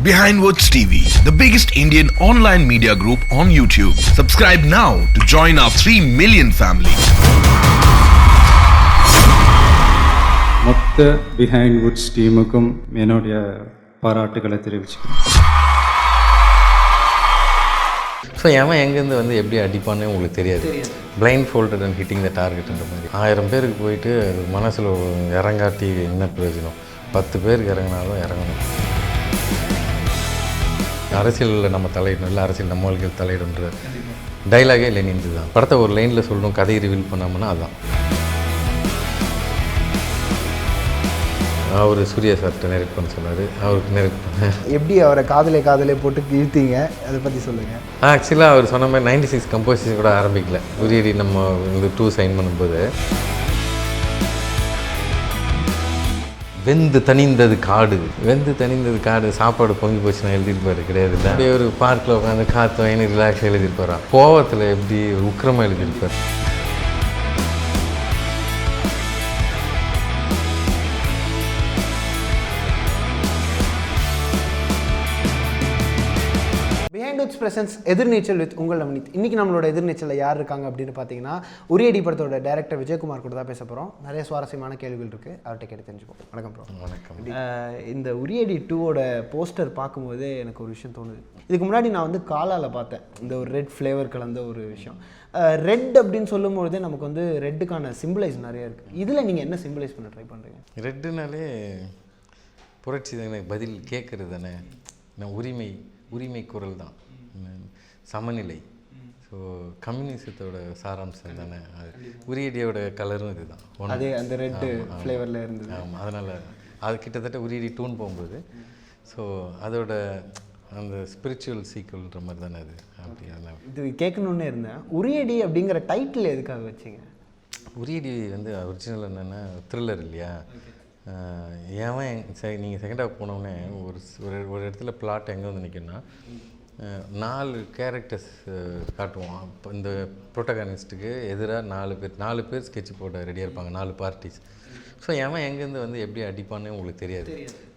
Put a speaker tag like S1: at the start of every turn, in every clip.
S1: Behind Words TV, the biggest Indian online media group on YouTube. Subscribe now to join our 3 million family.
S2: மொத்த behind Woods டீமுக்கும் என்னுடைய பாராட்டுகளை தெரிவிச்சுக்கிறேன்.
S3: So எவன் எங்கேருந்து வந்து எப்படி அடிப்பான்னு உங்களுக்கு தெரியாது. Blind folded and hitting the டார்கெட்டுன்ற மாதிரி 1000 பேருக்கு போயிட்டு மனசில் இறங்காட்டி என்ன பிரயோஜனம்? 10 பேருக்கு இறங்கினாலும் இறங்கணும். அரசியலில் நம்ம தலையிடணும், இல்லை அரசியல் நம்ம வாழ்க்கையில் தலையிடுன்ற டைலாகே லெனின்து தான். படத்தை ஒரு லைனில் சொல்லணும், கதையை ரிவீல் பண்ணாமன்னா அதுதான். அவர் சூர்யா சார்கிட்ட நெரெக்ட் பண்ண சொன்னார், அவருக்கு நெரெக்ட் பண்ண.
S4: எப்படி அவரை காதலே போட்டு இழுத்தீங்க, அதை பற்றி சொல்லுங்கள்.
S3: ஆக்சுவலாக அவர் சொன்ன மாதிரி 96 கம்போசிஷன் கூட ஆரம்பிக்கல. உரியடி நம்ம இந்த 2 சைன் பண்ணும்போது வெந்து தணிந்தது காடு சாப்பாடு பொங்கி போச்சு நான் எழுதியிருப்பாரு கிடையாது. இல்லை அப்படியே ஒரு பார்க்கில் உட்காந்து காற்று வாங்கி ரிலாக்ஸாக எழுதியிருப்பாரான். கோவத்தில் எப்படி உக்கிரமாக எழுதியிருப்பார்.
S4: பிரசன்ஸ் எதிர்நீச்சல் வித் உங்கள் நவனித். இன்றைக்கி நம்மளோட எதிர்நீச்சலில் யார் இருக்காங்க அப்படின்னு பார்த்தீங்கன்னா, உரியடி படத்தோட டைரக்டர் விஜயகுமார் கூட தான் பேச போகிறோம். நிறைய சுவாரஸ்யமான கேள்விகள் இருக்குது, அவர்கிட்ட கேட்டு தெரிஞ்சுப்போம். வணக்கம் ப்ரோ.
S3: வணக்கம்.
S4: இந்த உரியடி 2ஓட போஸ்டர் பார்க்கும்போதே எனக்கு ஒரு விஷயம் தோணுது. இதுக்கு முன்னாடி நான் வந்து காலால் பார்த்தேன், இந்த ஒரு ரெட் ஃப்ளேவர் கலந்த ஒரு விஷயம். ரெட் அப்படின்னு சொல்லும்பொழுதே நமக்கு வந்து ரெட்டுக்கான சிம்பிளைஸ் நிறைய இருக்குது. இதில் நீங்கள் என்ன சிம்பிளைஸ் பண்ண ட்ரை பண்ணுறீங்க?
S3: ரெட்டுனாலே புரட்சி தானே, பதில் கேட்குறது தானே, உரிமை குரல் தான், சமநிலை. ஸோ கம்யூனிசத்தோட சாராம்சம் தானே அது. உரியடியோட கலரும் இதுதான்,
S4: அதே அந்த ரெட்டு ஃப்ளேவரில் இருந்தது.
S3: ஆமாம், அதனால் அது கிட்டத்தட்ட உரியடி டூன் போகும்போது ஸோ அதோட அந்த ஸ்பிரிச்சுவல் சீக்குவல்ன்ற மாதிரி தானே அது. அப்படி
S4: இது கேட்கணுன்னே இருந்தேன். உரியடி அப்படிங்கிற டைட்டில் எதுக்காக வச்சிங்க?
S3: உரியடி வந்து ஒரிஜினல் என்னென்னா த்ரில்லர் இல்லையா. ஏன் நீங்கள் செகண்ட் ஹாஃப் போனோடனே ஒரு இடத்துல பிளாட் எங்கே வந்து நிற்குன்னா, 4 கேரக்டர்ஸ் காட்டுவோம். அப்போ இந்த ப்ரோட்டகானிஸ்ட்டுக்கு எதிராக 4 பேர் ஸ்கெட்ச் போட ரெடியாக இருப்பாங்க, 4 பார்ட்டிஸ். ஸோ எவன் எங்கேருந்து வந்து எப்படி அடிப்பான்னு உங்களுக்கு தெரியாது.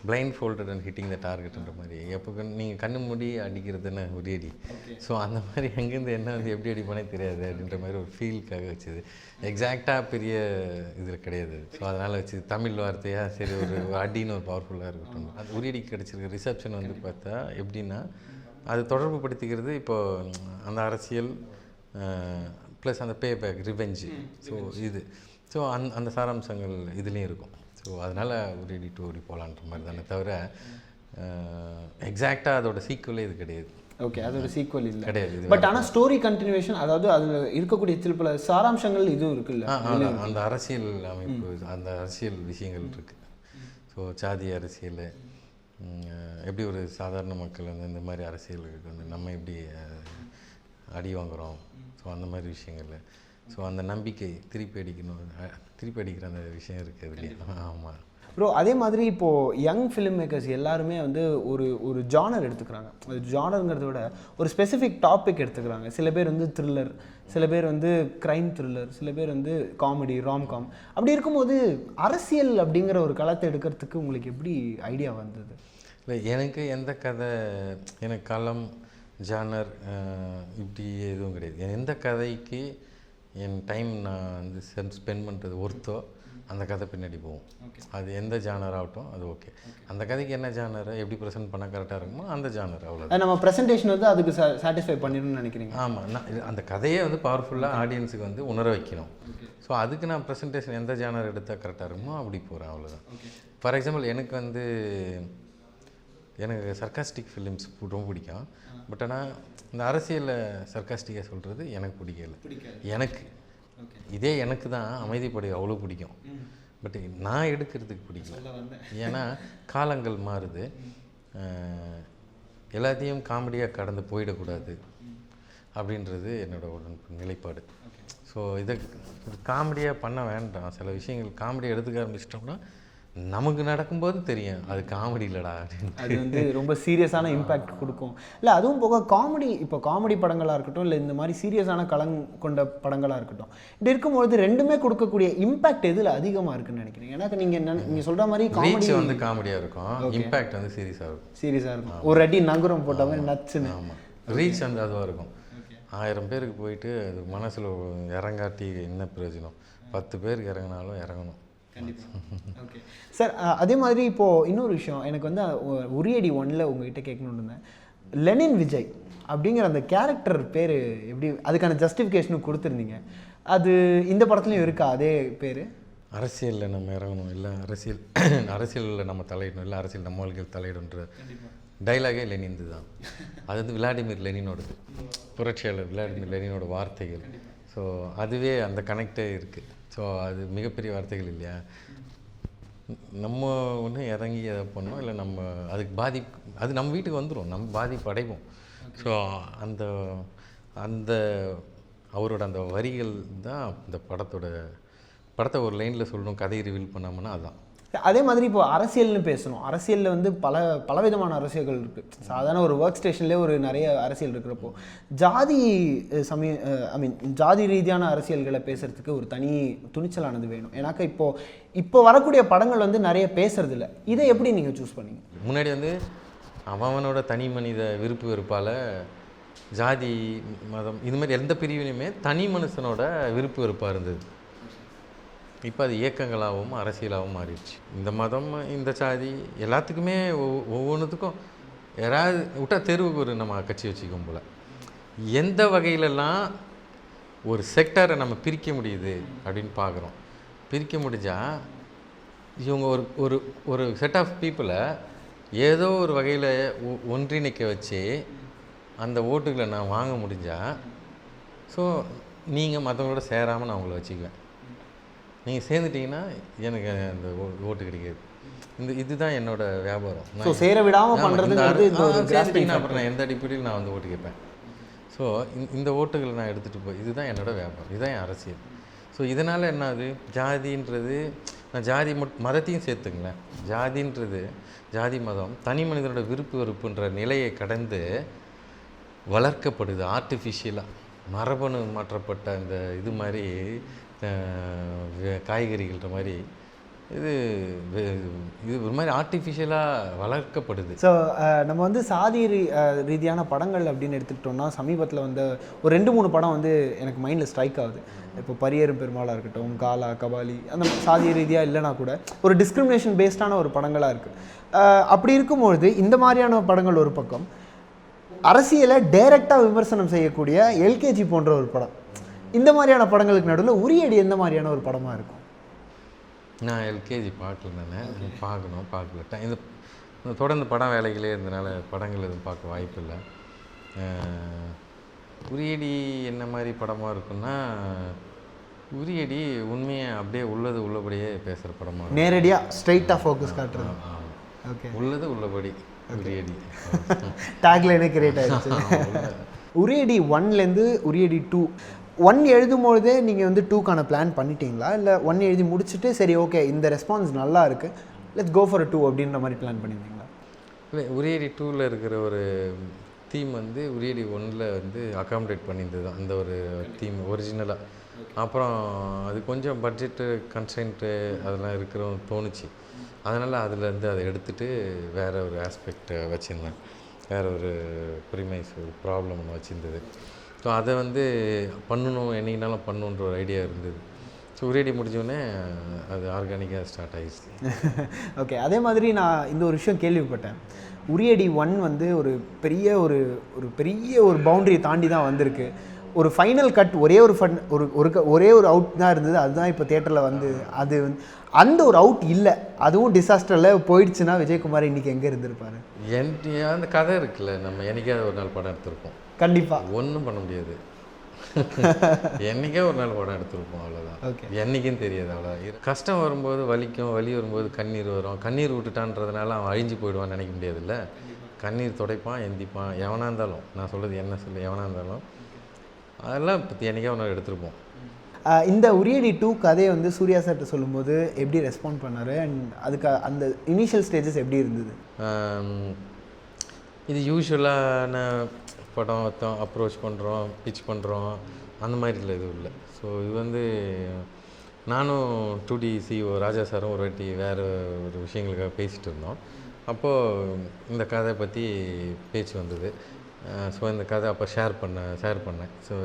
S3: Blind folded and hitting the டார்கெட்டுன்ற மாதிரி. எப்போ நீங்கள் கண்ணு மூடி அடிக்கிறதுன்னு உரியடி. ஸோ அந்த மாதிரி எங்கேருந்து என்ன வந்து எப்படி அடிப்பானே தெரியாது அப்படின்ற மாதிரி ஒரு ஃபீலுக்காக வச்சுது. எக்ஸாக்டாக பெரிய இதில் கிடையாது. ஸோ அதனால் வச்சு தமிழ் வார்த்தையாக சரி ஒரு அடின்னு ஒரு பவர்ஃபுல்லாக இருக்கட்டும். அது உரியடிக்கு கிடச்சிருக்க ரிசப்ஷன் வந்து பார்த்தா எப்படின்னா, அது தொடர்பு படுத்திக்கிறது இப்போது அந்த அரசியல் ப்ளஸ் அந்த பே பேக் ரிவெஞ்சு. ஸோ இது ஸோ அந்த சாராம்சங்கள் இதுலேயும் இருக்கும். ஸோ அதனால் உரியடி 2 ஓடி போகலான்ற மாதிரி தானே தவிர எக்ஸாக்டாக அதோட சீக்குவலே இது கிடையாது.
S4: ஓகே, அதோட சீக்குவல் இல்லை
S3: கிடையாது.
S4: பட் ஆனால் ஸ்டோரி கண்டினியூஷன், அதாவது அதில் இருக்கக்கூடிய சில பல சாராம்சங்கள் இதுவும் இருக்குல்ல.
S3: அந்த அரசியல் அமைப்பு, அந்த அரசியல் விஷயங்கள் இருக்குது. ஸோ சாதி அரசியல், எப்படி ஒரு சாதாரண மக்கள் வந்து இந்த மாதிரி அரசியலுக்கு வந்து நம்ம எப்படி அடி வாங்குகிறோம், ஸோ அந்த மாதிரி விஷயங்கள். ஸோ அந்த நம்பிக்கை திருப்பி அடிக்கிற அந்த விஷயம் இருக்குது அதுலேயே. ஆமாம்
S4: ப்ரோ. அதே மாதிரி இப்போது யங் ஃபிலிம் மேக்கர்ஸ் எல்லாருமே வந்து ஒரு ஜானர் எடுத்துக்கிறாங்க. அது ஜானருங்கிறத விட ஒரு ஸ்பெசிஃபிக் டாபிக் எடுத்துக்கிறாங்க. சில பேர் வந்து த்ரில்லர், சில பேர் வந்து க்ரைம் த்ரில்லர், சில பேர் வந்து காமெடி, ராம்காம். அப்படி இருக்கும்போது அரசியல் அப்படிங்கிற ஒரு களத்தை எடுக்கிறதுக்கு உங்களுக்கு எப்படி ஐடியா வந்தது?
S3: இல்லை, எனக்கு எந்த கதை, எனக்கு களம் ஜானர் இப்படி எதுவும் கிடையாது. எந்த கதைக்கு என் டைம் நான் வந்து ஸ்பெண்ட் பண்ணுறது ஒர்த்தோ அந்த கதை பின்னாடி போவோம். அது எந்த ஜானர் ஆகட்டும் அது ஓகே. அந்த கதைக்கு என்ன ஜானரை எப்படி ப்ரெசென்ட் பண்ணால் கரெக்டாக இருக்குமோ அந்த ஜானர், அவ்வளோ. நம்ம
S4: ப்ரெசன்டேஷன் வந்து அதுக்கு சாட்டிஸ்ஃபை பண்ணிடணும்னு நினைக்கிறீங்க?
S3: ஆமாம், நான் அந்த கதையை வந்து பவர்ஃபுல்லாக ஆடியன்ஸுக்கு வந்து உணர வைக்கணும். ஸோ அதுக்கு நான் ப்ரெசன்டேஷன் எந்த ஜானர் எடுத்தால் கரெக்டாக இருக்குமோ அப்படி போகிறேன், அவ்வளோதான். ஃபார் எக்ஸாம்பிள் எனக்கு சர்க்காஸ்டிக் ஃபிலிம்ஸ் ரொம்ப பிடிக்கும். பட் ஆனால் இந்த அரசியலில் சர்க்காஸ்டிக்காக சொல்கிறது எனக்கு பிடிக்கல. எனக்கு தான் அமைதிப்படை அவ்வளோ பிடிக்கும். பட் நான் எடுக்கிறதுக்கு பிடிக்கல. ஏன்னா காலங்கள் மாறுது, எல்லாத்தையும் காமெடியாக கடந்து போயிடக்கூடாது அப்படின்றது என்னோட ஒரு நிலைப்பாடு. ஸோ இதை காமெடியாக பண்ண வேண்டாம். சில விஷயங்கள் காமெடியாக எடுத்துக்க ஆரம்பிச்சிட்டோம்னா நமக்கு நடக்கும்போது தெரியும் அது காமெடி இல்லைடா அப்படின்னு.
S4: அது வந்து ரொம்ப சீரியஸான இம்பேக்ட் கொடுக்கும். இல்லை அதுவும் போக காமெடி, இப்போ காமெடி படங்களாக இருக்கட்டும் இல்லை இந்த மாதிரி சீரியஸான களம் கொண்ட படங்களாக இருக்கட்டும், இப்படி இருக்கும்பொழுது ரெண்டுமே கொடுக்கக்கூடிய இம்பேக்ட் எதில் அதிகமாக இருக்குன்னு நினைக்கிறீங்க? எனக்கு நீங்கள் சொல்கிற மாதிரி
S3: காமெடி வந்து காமெடியாக இருக்கும், இம்பேக்ட் வந்து சீரியஸாக இருக்கும்.
S4: ஒரு அடி நங்குரம் போட்ட மாதிரி நச்சுன்னு.
S3: ஆமாம், ரீச் வந்து அதுவாக இருக்கும். 1000 பேருக்கு போயிட்டு அது மனசில் இறங்காட்டி என்ன பிரயோஜனம்? 10 பேருக்கு இறங்கினாலும் இறங்கணும்.
S4: கண்டிப்பாக. ஓகே சார், அதே மாதிரி இப்போது இன்னொரு விஷயம் எனக்கு வந்து உரியடி 1ல் உங்ககிட்ட கேட்கணுன்னு இருந்தேன். லெனின் விஜய் அப்படிங்கிற அந்த கேரக்டர் பேர் எப்படி, அதுக்கான ஜஸ்டிஃபிகேஷனும் கொடுத்துருந்தீங்க, அது இந்த படத்துலையும் இருக்கா அதே பேர்?
S3: அரசியலில் நம்ம இறங்கணும், இல்லை அரசியலில் நம்ம தலையிடணும், இல்லை அரசியல் நம்ம வாழ்க்கையில் தலையிடுன்ற டைலாகே லெனின்து தான். அது வந்து விளாடிமிர் லெனினோடது, புரட்சியாளர் விளாடிமிர் லெனினோட வார்த்தைகள். ஸோ அதுவே அந்த கனெக்டே இருக்குது. ஸோ அது மிகப்பெரிய வார்த்தைகள் இல்லையா? நம்ம ஒன்று இறங்கி எதை பண்ணோம், இல்லை நம்ம அதுக்கு அது நம்ம வீட்டுக்கு வந்துடும், நம்ம பாதிப்பு அடைவோம். ஸோ அந்த அந்த அவரோட அந்த வரிகள் தான் இந்த படத்தை ஒரு லைனில் சொல்லணும், கதையை ரிவீல் பண்ணாமன்னா அதுதான்.
S4: அதே மாதிரி இப்போ அரசியல்னு பேசணும். அரசியலில் வந்து பலவிதமான அரசியல்கள் இருக்குது. சாதாரண ஒரு ஒர்க் ஸ்டேஷன்லேயே ஒரு நிறைய அரசியல் இருக்கிறப்போ ஜாதி ஜாதி ரீதியான அரசியல்களை பேசுகிறதுக்கு ஒரு தனி துணிச்சலானது வேணும். ஏன்னாக்கா இப்போ வரக்கூடிய படங்கள் வந்து நிறைய பேசுறதில்ல. இதை எப்படி நீங்கள் சூஸ் பண்ணீங்க?
S3: முன்னாடி வந்து அவனோட தனி மனித விருப்பு வெறுப்பால் ஜாதி மதம் இது மாதிரி எந்த பிரிவினையுமே தனி மனுஷனோட விருப்பு வெறுப்பாக இருந்தது. இப்போ அது இயக்கங்களாகவும் அரசியலாகவும் மாறிடுச்சு. இந்த மதம், இந்த சாதி எல்லாத்துக்குமே ஒவ்வொன்றுத்துக்கும் யாராவது விட்டால் தெருவுக்கு ஒரு நம்ம கட்சி வச்சுக்கும் போல். எந்த வகையிலெல்லாம் ஒரு செக்டரை நம்ம பிரிக்க முடியுது அப்படின்னு பார்க்குறோம். பிரிக்க முடிஞ்சால் இவங்க ஒரு ஒரு செட் ஆஃப் பீப்புளை ஏதோ ஒரு வகையில் ஒன்றிணைக்க வச்சு அந்த ஓட்டுகளை நான் வாங்க முடிஞ்சால், ஸோ நீங்கள் மற்றவங்களோட சேராமல் நான் உங்களை வச்சுக்குவேன். நீங்கள் சேர்ந்துட்டிங்கன்னா எனக்கு அந்த ஓட்டு கிடைக்காது. இதுதான் என்னோடய வியாபாரம்.
S4: நான் சேர விடாமல் பண்ணுறது
S3: சேர்ந்துட்டிங்கன்னா அப்புறம் நான் எந்த அடிப்படையில் நான் வந்து ஓட்டு கேட்பேன். ஸோ இந்த ஓட்டுகளை நான் எடுத்துகிட்டு போய் இதுதான் என்னோடய வியாபாரம், இதுதான் என் அரசியல். ஸோ இதனால் என்னது, ஜாதின்றது நான் ஜாதி மதத்தையும் சேர்த்துங்களேன். ஜாதின்றது ஜாதி மதம் தனி மனிதனோட விருப்பு வெறுப்புன்ற நிலையை கடந்து வளர்க்கப்படுது ஆர்டிஃபிஷியலாக. மரபணு மாற்றப்பட்ட இந்த இது மாதிரி காய்கறிகள்ன்ற மாதிரி இது ஒரு மாதிரி ஆர்டிஃபிஷியலாக வளர்க்கப்படுது.
S4: ஸோ நம்ம வந்து சாதி ரீதியான படங்கள் அப்படின்னு எடுத்துக்கிட்டோம்னா சமீபத்தில் வந்து ஒரு 2-3 படம் வந்து எனக்கு மைண்டில் ஸ்ட்ரைக் ஆகுது. இப்போ பரியேறும் பெருமாளாக இருக்கட்டும், காலா, கபாலி, அந்த சாதி ரீதியாக இல்லைனா கூட ஒரு டிஸ்கிரிமினேஷன் பேஸ்டான ஒரு படங்களாக இருக்குது. அப்படி இருக்கும்பொழுது இந்த மாதிரியான படங்கள் ஒரு பக்கம், அரசியலை டைரெக்டாக விமர்சனம் செய்யக்கூடிய எல்கேஜி போன்ற ஒரு படம், இந்த மாதிரியான படங்களுக்கு நடுவில் உரியடி எந்த மாதிரியான ஒரு படமாக இருக்கும்?
S3: நான் எல்கேஜி பார்க்கல, நான் பார்க்கல. இந்த தொடர்ந்து படம் வேலைகளே இருந்தனால படங்கள் எதுவும் பார்க்க வாய்ப்பு இல்லை. உரியடி என்ன மாதிரி படமாக இருக்குன்னா, உரியடி உண்மையை அப்படியே உள்ளபடியே பேசுகிற படமாக,
S4: நேரடியாக ஸ்ட்ரைட்டாக ஃபோக்கஸ் காட்டுறது.
S3: ஓகே, உள்ளது உள்ளபடி உரியடி
S4: டேக்லைனே கிரியேட் ஆகிடுச்சு. உரியடி 1லேருந்து உரியடி 2 1 எழுதும்பொழுதே நீங்கள் வந்து 2க்கான பிளான் பண்ணிட்டீங்களா, இல்லை 1 எழுதி முடிச்சுட்டு சரி ஓகே இந்த ரெஸ்பான்ஸ் நல்லா இருக்குது லெட்ஸ் கோ ஃபார் 2 அப்படின்ற மாதிரி பிளான் பண்ணியிருந்தீங்களா?
S3: இல்லை, உரியடி 2ல் இருக்கிற ஒரு தீம் வந்து உரியடி 1ல் வந்து அகாமடேட் பண்ணியிருந்தது தான், அந்த ஒரு தீம் ஒரிஜினலாக. அப்புறம் அது கொஞ்சம் பட்ஜெட்டு கன்ஸ்ட்ரெயின்ட்டு அதெல்லாம் இருக்கிறோம் தோணுச்சு. அதனால் அதுலேருந்து அதை எடுத்துகிட்டு வேறு ஒரு ஆஸ்பெக்டை வச்சுருந்தேன், வேறு ஒரு ப்ரிமைஸ் ஒரு ப்ராப்ளம் ஒன்று வச்சுருந்தது. ஸோ அதை வந்து பண்ணணும், என்றைக்குனாலும் பண்ணணுன்ற ஒரு ஐடியா இருந்தது. ஸோ உரியடி முடிஞ்சோடனே அது ஆர்கானிக்காக ஸ்டார்ட் ஆகிடுச்சு.
S4: ஓகே, அதே மாதிரி நான் இந்த ஒரு விஷயம் கேள்விப்பட்டேன். உரியடி 1 வந்து ஒரு பெரிய ஒரு பவுண்டரியை தாண்டி தான் வந்திருக்கு. ஒரு ஃபைனல் கட் ஒரே ஒரு அவுட் தான் இருந்தது. அதுதான் இப்போ தேட்டரில் வந்து அது அந்த ஒரு அவுட் இல்லை, அதுவும் டிசாஸ்டரில் போயிடுச்சுன்னா விஜயகுமார் இன்றைக்கி எங்கே இருந்திருப்பார்?
S3: அந்த கதை இருக்குல்ல, நம்ம என்றைக்காவது ஒரு நாள் படம் எடுத்திருப்போம்.
S4: கண்டிப்பாக
S3: ஒன்றும் பண்ண முடியாது, என்றைக்கே ஒரு நாள் படம் எடுத்திருப்போம், அவ்வளோதான்.
S4: ஓகே,
S3: என்றைக்கும் தெரியாது, அவ்வளோ. கஷ்டம் வரும்போது வலிக்கும், வலி வரும்போது கண்ணீர் வரும். கண்ணீர் விட்டுட்டான்றதுனால அவன் அழிஞ்சு போயிடுவான்னு நினைக்க முடியாதுல்ல. கண்ணீர் துடைப்பான், எந்திப்பான், எவனாக இருந்தாலும். நான் சொல்கிறது என்ன சொல்லு, எவனாக இருந்தாலும் அதெல்லாம் பற்றி என்றைக்கே ஒரு நாள் எடுத்திருப்போம்.
S4: இந்த உரியடி 2 கதையை வந்து சூர்யா சார்கிட்ட சொல்லும்போது எப்படி ரெஸ்பாண்ட் பண்ணார் அண்ட் அதுக்கு அந்த இனிஷியல் ஸ்டேஜஸ் எப்படி இருந்தது?
S3: இது யூஸ்வலான படம் அப்ரோச் பண்ணுறோம், பிச் பண்ணுறோம், அந்த மாதிரி இல்லை, எதுவும் இல்லை. ஸோ இது வந்து நானும் 2D CEO ராஜா சாரும் ஒரு வாட்டி வேறு ஒரு விஷயங்களுக்காக பேசிகிட்டு இருந்தோம். அப்போது இந்த கதை பற்றி பேச்சு வந்தது. ஸோ இந்த கதை அப்போ ஷேர் பண்ணேன். ஸோ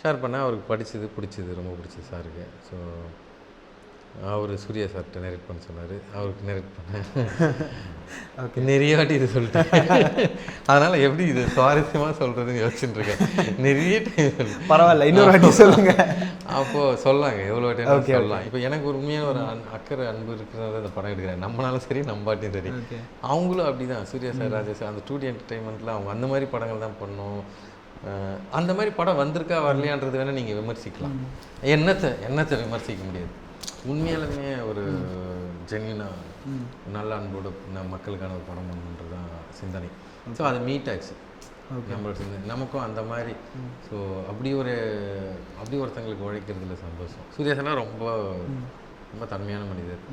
S3: ஷேர் பண்ணேன், அவருக்கு பிடிச்சிது, ரொம்ப பிடிச்சிது சாருக்கு. ஸோ அவர் சூர்யா சார்கிட்ட நெரேட் பண்ண சொன்னார், அவருக்கு நெரேட் பண்ணேன். நிறைய வாட்டி இது சொல்லிட்டேன். அதனால் எப்படி இது சுவாரஸ்யமாக சொல்கிறதுன்னு யோசிச்சுட்டு இருக்கேன். நிறைய டைம்
S4: பரவாயில்ல, இன்னொரு வாட்டி சொல்லுங்கள்.
S3: அப்போது சொல்லாங்க, எவ்வளோ வாட்டி சொல்லலாம். இப்போ எனக்கு ஒரு உண்மையான ஒரு அக்கறை அன்பு இருக்கிறத அந்த படம் எடுக்கிறேன். நம்மளாலும் சரி, நம்பாட்டியும் சரி. அவங்களும் அப்படி தான், சூர்யா சார், ராஜா சார், அந்த 2D என்டர்டைன்மெண்ட்டில் அவங்க அந்த மாதிரி படங்கள் தான் பண்ணணும். அந்த மாதிரி படம் வந்திருக்கா வரலையான்றது வேணால் நீங்கள் விமர்சிக்கலாம். என்னத்தை விமர்சிக்க முடியாது. உண்மையாலுமே ஒரு ஜென்யூனாக நல்ல அன்போடு மக்களுக்கான ஒரு படம் பண்ணுன்றது தான் சிந்தனை. ஸோ அது மீட் ஆச்சு நம்மளோட சிந்தனை. நமக்கும் அந்த மாதிரி. ஸோ அப்படி ஒருத்தங்களுக்கு உழைக்கிறதுல சந்தோஷம். சூர்யா சார்னா ரொம்ப தன்மையான மனிதர்.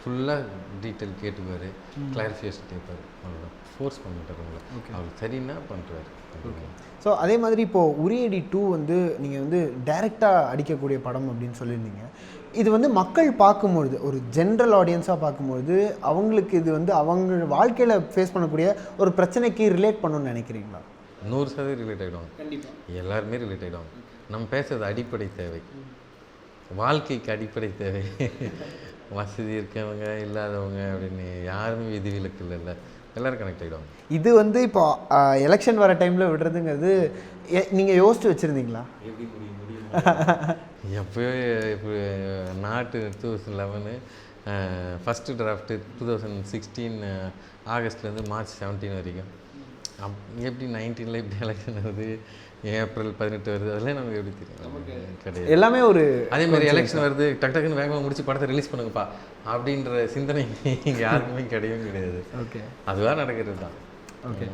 S3: ஃபுல்லாக டீட்டெயில் கேட்டுக்குவார், கிளாரிஃபிகேஷன் கேட்பார், அவ்வளோதான். ஃபோர்ஸ் பண்ண மாட்டார் உங்களை. அவருக்கு சரின்னா பண்ணுறாரு.
S4: ஸோ அதே மாதிரி இப்போது உரியடி 2 வந்து நீங்கள் வந்து டைரெக்டாக அடிக்கக்கூடிய படம் அப்படின்னு சொல்லியிருந்தீங்க. இது வந்து மக்கள் பார்க்கும்பொழுது, ஒரு ஜென்ரல் ஆடியன்ஸாக பார்க்கும்பொழுது, அவங்களுக்கு இது வந்து அவங்க வாழ்க்கையில் ஃபேஸ் பண்ணக்கூடிய ஒரு பிரச்சனைக்கு ரிலேட் பண்ணணும்னு நினைக்கிறீங்களா?
S3: 100% ரிலேட் ஆகிடுவாங்க. கண்டிப்பாக எல்லாருமே ரிலேட் ஆகிடுவாங்க. நம்ம பேசுறது அடிப்படை தேவை, வாழ்க்கைக்கு அடிப்படை தேவை. வசதி இருக்கவங்க இல்லாதவங்க அப்படின்னு யாருமே விதிவிலக்கு இல்லை, எல்லோரும் கனெக்ட் ஆகிடுவாங்க. இது
S4: வந்து இப்போ எலெக்ஷன் வர டைமில் விடுறதுங்கிறது நீங்கள் யோசிச்சு வச்சுருந்தீங்களா?
S3: எப்படி முடியும்? எப்போயோ இப்போ நாட்டு 2011 ஃபஸ்ட்டு டிராஃப்ட்டு 2016 ஆகஸ்ட்லேருந்து மார்ச் 17 வரைக்கும். எப்படி 19ல் இப்படி எலெக்ஷன் வருது, ஏப்ரல் 18 வருது, அதெல்லாம் நமக்கு எப்படி தெரியும்? கிடையாது.
S4: எல்லாமே ஒரு
S3: அதேமாதிரி எலெக்ஷன் வருது, டக்குன்னு வேகமாக முடிச்சு படத்தை ரிலீஸ் பண்ணுங்கப்பா அப்படின்ற சிந்தனை இங்கே யாருக்குமே கிடையாது.
S4: ஓகே,
S3: அதுதான் நடக்கிறது தான்.
S4: ஓகே.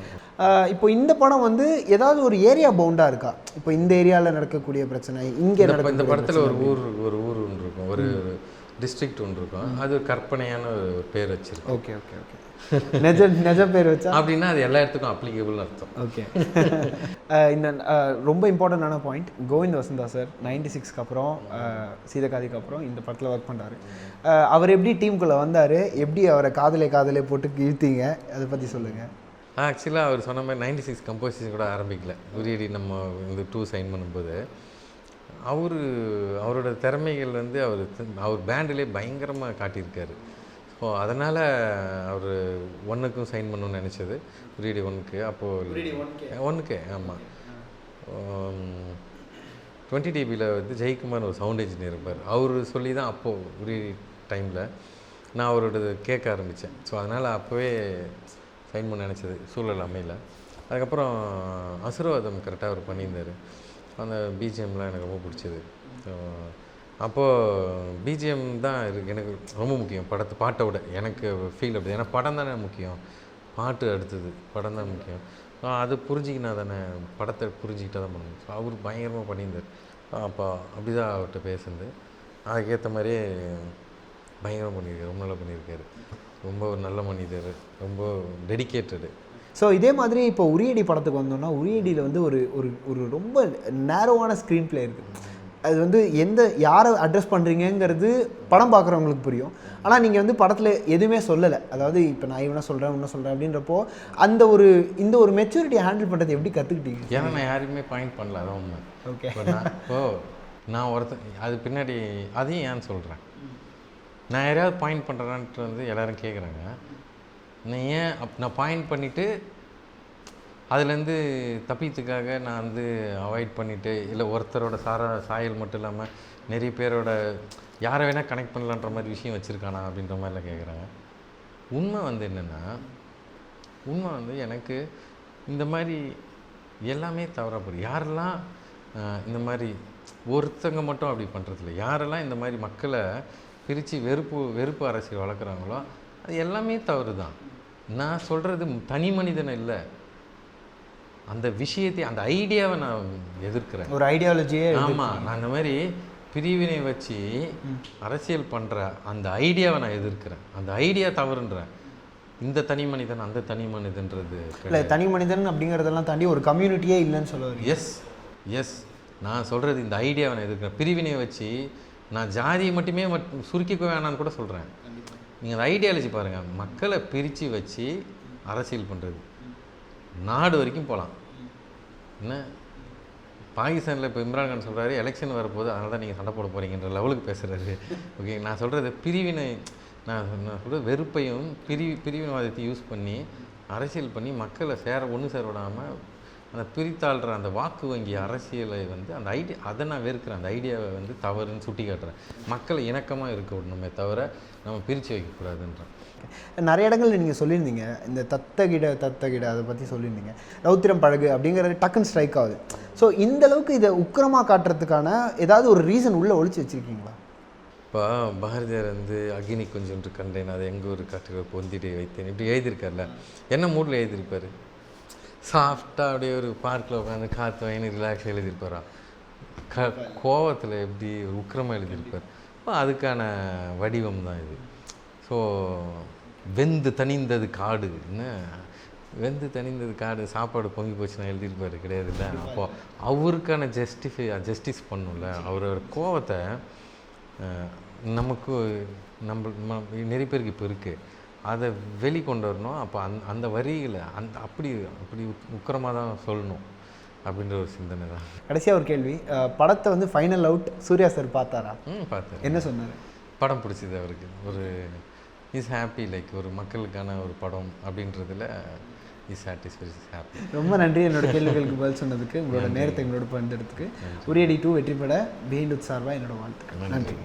S4: இப்போ இந்த படம் வந்து ஏதாவது ஒரு ஏரியா பவுண்டாக இருக்கா? இப்போ இந்த ஏரியாவில் நடக்கக்கூடிய பிரச்சனை இங்கே
S3: இந்த படத்தில் ஒரு ஊர் ஒன்று இருக்கும், ஒரு டிஸ்ட்ரிக்ட் ஒன்று இருக்கும். அது கற்பனையான ஒரு பேர் வச்சிருக்கு.
S4: ஓகே ஓகே ஓகே நிஜ பேர் வச்சா
S3: அப்படின்னா அது எல்லா இடத்துக்கும் அப்ளிகபிள்னு அர்த்தம்.
S4: ஓகே. இந்த ரொம்ப இம்பார்ட்டண்டான பாயிண்ட், கோவிந்த் வசந்தா சார் 96க்கு அப்புறம் சீதகாதிக்கு அப்புறம் இந்த படத்தில் ஒர்க் பண்ணுறாரு. அவர் எப்படி டீமுக்குள்ளே வந்தார், எப்படி அவரை காதலே போட்டு இழுத்தீங்க, அதை பற்றி சொல்லுங்கள்.
S3: ஆக்சுவலாக அவர் சொன்ன மாதிரி 96 கம்போசிஷன் கூட ஆரம்பிக்கல. உரியடி நம்ம இந்த 2 சைன் பண்ணும்போது அவரோட திறமைகள் வந்து அவர் பேண்டிலே பயங்கரமாக காட்டியிருக்காரு. ஸோ அதனால் அவர் 1க்கும் சைன் பண்ணணும்னு நினச்சது, உரியடி 1க்கு. அப்போது 1க்கு ஆமாம், 20 dBயில் வந்து ஜெயக்குமார் ஒரு சவுண்ட் இன்ஜினியர் இருப்பார். அவர் சொல்லி தான் அப்போது உரியடி டைமில் நான் அவரோட கேட்க ஆரம்பித்தேன். ஸோ அதனால் அப்போவே சைன் பண்ண நினச்சது, சூழல் அமையல. அதுக்கப்புறம் அசுரவாதம் கரெக்டாக அவர் பண்ணியிருந்தார். அந்த பிஜிஎம்லாம் எனக்கு ரொம்ப பிடிச்சது. ஸோ அப்போது பிஜிஎம் தான் எனக்கு ரொம்ப முக்கியம், பாட்டை விட எனக்கு ஃபீல் அப்படி. ஏன்னா படம் தானே முக்கியம், பாட்டு அடுத்தது, படம் தான் முக்கியம். ஸோ அது புரிஞ்சிக்கினா தானே, படத்தை புரிஞ்சிக்கிட்டா தான் பண்ணணும். ஸோ அவர் பயங்கரமாக பண்ணியிருந்தார். அப்போ அப்படி தான் அவர்கிட்ட பேசுனது. அதுக்கேற்ற மாதிரியே பயங்கரமாக பண்ணியிருக்காரு, ரொம்ப நல்லா பண்ணியிருக்காரு. ரொம்ப ஒரு நல்ல மனிதர், ரொம்ப டெடிக்கேட்டடு.
S4: ஸோ இதே மாதிரி இப்போ உரியடி படத்துக்கு வந்தோம்னா, உரியடியில் வந்து ஒரு ரொம்ப நேரோவான ஸ்க்ரீன் பிளே இருக்குது. அது வந்து யாரை அட்ரஸ் பண்ணுறீங்கிறது படம் பார்க்குறவங்களுக்கு புரியும். ஆனால் நீங்கள் வந்து படத்தில் எதுவுமே சொல்லலை. அதாவது இப்போ நான் இவனை சொல்கிறேன், இன்னும் சொல்கிறேன் அப்படின்றப்போ இந்த ஒரு மெச்சூரிட்டியை ஹேண்டில் பண்ணுறது எப்படி கற்றுக்கிட்டீங்க?
S3: ஏன்னா நான் யாருமே பாயிண்ட் பண்ணல, அதான் உண்மை.
S4: ஓகே.
S3: நான் ஒருத்தன் அது பின்னாடி அதையும் ஏன்னு சொல்கிறேன். நான் யாரையாவது பாயிண்ட் பண்ணுறேன்ட்டு வந்து எல்லோரும் கேட்குறாங்க. நான் பாயிண்ட் பண்ணிவிட்டு அதுலேருந்து தப்பித்துக்காக நான் வந்து அவாய்ட் பண்ணிவிட்டு, இல்லை ஒருத்தரோட சாயல் மட்டும் இல்லாமல் நிறைய பேரோட யாரை வேணால் கனெக்ட் பண்ணலான்ற மாதிரி விஷயம் வச்சுருக்கானா அப்படின்ற மாதிரிலாம் கேட்குறாங்க. உண்மை வந்து என்னென்னா, எனக்கு இந்த மாதிரி எல்லாமே தவறாக போகுது. யாரெல்லாம் இந்த மாதிரி ஒருத்தங்க மட்டும் அப்படி பண்ணுறதில்ல, யாரெல்லாம் இந்த மாதிரி மக்களை பிரித்து வெறுப்பு அரசியல் வளர்க்குறாங்களோ அது எல்லாமே தவறு தான். நான் சொல்கிறது தனி மனிதனை இல்லை, அந்த விஷயத்தை, அந்த ஐடியாவை நான் எதிர்க்கிறேன்.
S4: ஒரு ஐடியாலஜியே.
S3: ஆமாம், நான் இந்த மாதிரி பிரிவினை வச்சு அரசியல் பண்ணுற அந்த ஐடியாவை நான் எதிர்க்கிறேன். அந்த ஐடியா தவறுன்றேன். இந்த தனி மனிதன் அந்த தனி மனிதன்றது
S4: இல்லை, தனி மனிதன் அப்படிங்கிறதெல்லாம் தாண்டி ஒரு கம்யூனிட்டியே இல்லைன்னு சொல்லுவார்.
S3: எஸ் நான் சொல்கிறது இந்த ஐடியாவை நான் எதிர்க்கிறேன். பிரிவினை வச்சு நான் ஜாதியை மட்டுமே சுருக்கிக்க வேணான்னு கூட சொல்கிறேன். நீங்கள் அந்த ஐடியாலஜி பாருங்கள். மக்களை பிரித்து வச்சு அரசியல் பண்ணுறது நாடு வரைக்கும் போகலாம். என்ன பாகிஸ்தானில் இப்போ இம்ரான்கான் சொல்கிறாரு எலெக்ஷன் வரப்போது, அதனால தான் நீங்கள் சண்டை போட போகிறீங்கன்ற லெவலுக்கு பேசுகிறாரு. ஓகே, நான் சொல்கிறது பிரிவினை, நான் சொல்கிறது வெறுப்பையும் பிரிவினைவாதத்தையும் யூஸ் பண்ணி அரசியல் பண்ணி மக்களை ஒன்று சேர விடாமல் அந்த பிரித்தாள்ற அந்த வாக்கு வங்கி அரசியலை அந்த ஐடியா, அதை நான் வெறுக்கிறேன். அந்த ஐடியாவை தவறுன்னு சுட்டி காட்டுறேன். மக்களை இணக்கமாக இருக்க விடணுமே தவிர நம்ம பிரித்து வைக்கக்கூடாதுன்றேன்.
S4: நிறைய இடங்களில் நீங்கள் சொல்லியிருந்தீங்க, இந்த தத்தகிட அதை பற்றி சொல்லியிருந்தீங்க. ரௌத்திரம் பழகு அப்படிங்கிறது டக்குன்னு ஸ்ட்ரைக் ஆகுது. ஸோ இந்த அளவுக்கு இதை உக்கிரமாக காட்டுறதுக்கான ஏதாவது ஒரு ரீசன் உள்ளே ஒழிச்சு வச்சுருக்கீங்களா?
S3: இப்போ பாரதியார் அக்னி கொஞ்சம் கண்டேன், அதை எங்கள் ஒரு காட்டுக்கு பொந்திட்டு வைத்தேன், இப்படி எழுதியிருக்கார்ல. என்ன மூடில் எழுதியிருப்பார்? சாஃப்டாக அப்படியே ஒரு பார்க்கில் உட்காந்து காற்று வாங்கி ரிலாக்ஸாக எழுதியிருப்பாரா? கோவத்தில் எப்படி உக்கிரமாக எழுதியிருப்பார். இப்போ அதுக்கான வடிவம் தான் இது. ஸோ வெந்து தணிந்தது காடு, என்ன வெந்து தணிந்தது காடு, சாப்பாடு பொங்கி போச்சுன்னா எழுதியிருப்பார் கிடையாது இல்லை. அப்போது அவருக்கான ஜஸ்டிஸ் பண்ணும்ல. அவரோட கோவத்தை நமக்கு நிறைய பேருக்கு இப்போ இருக்குது, அதை வெளிக்கொண்டு வரணும். அப்போ அந்த வரிகளை அப்படி உக்கிரமாக தான் சொல்லணும் அப்படின்ற ஒரு சிந்தனை தான்.
S4: கடைசியாக ஒரு கேள்வி, படத்தை ஃபைனல் அவுட் சூர்யா சார் பார்த்தாரா?
S3: பார்த்தேன்.
S4: என்ன சொன்னார்?
S3: படம் பிடிச்சது அவருக்கு. ஒரு இஸ் ஹாப்பி, லைக் ஒரு மக்களுக்கான ஒரு படம் அப்படின்றதுல இஸ் ஹாப்பி.
S4: ரொம்ப நன்றி என்னோட கேள்விகளுக்கு பதில் சொன்னதுக்கு, உங்களோட நேரத்தை எங்களோட பகிர்ந்ததுக்கு. உரியடி 2 வெற்றி பெற பிஹைண்ட் சார்பாக என்னோட வாழ்த்துக்கள். நன்றி.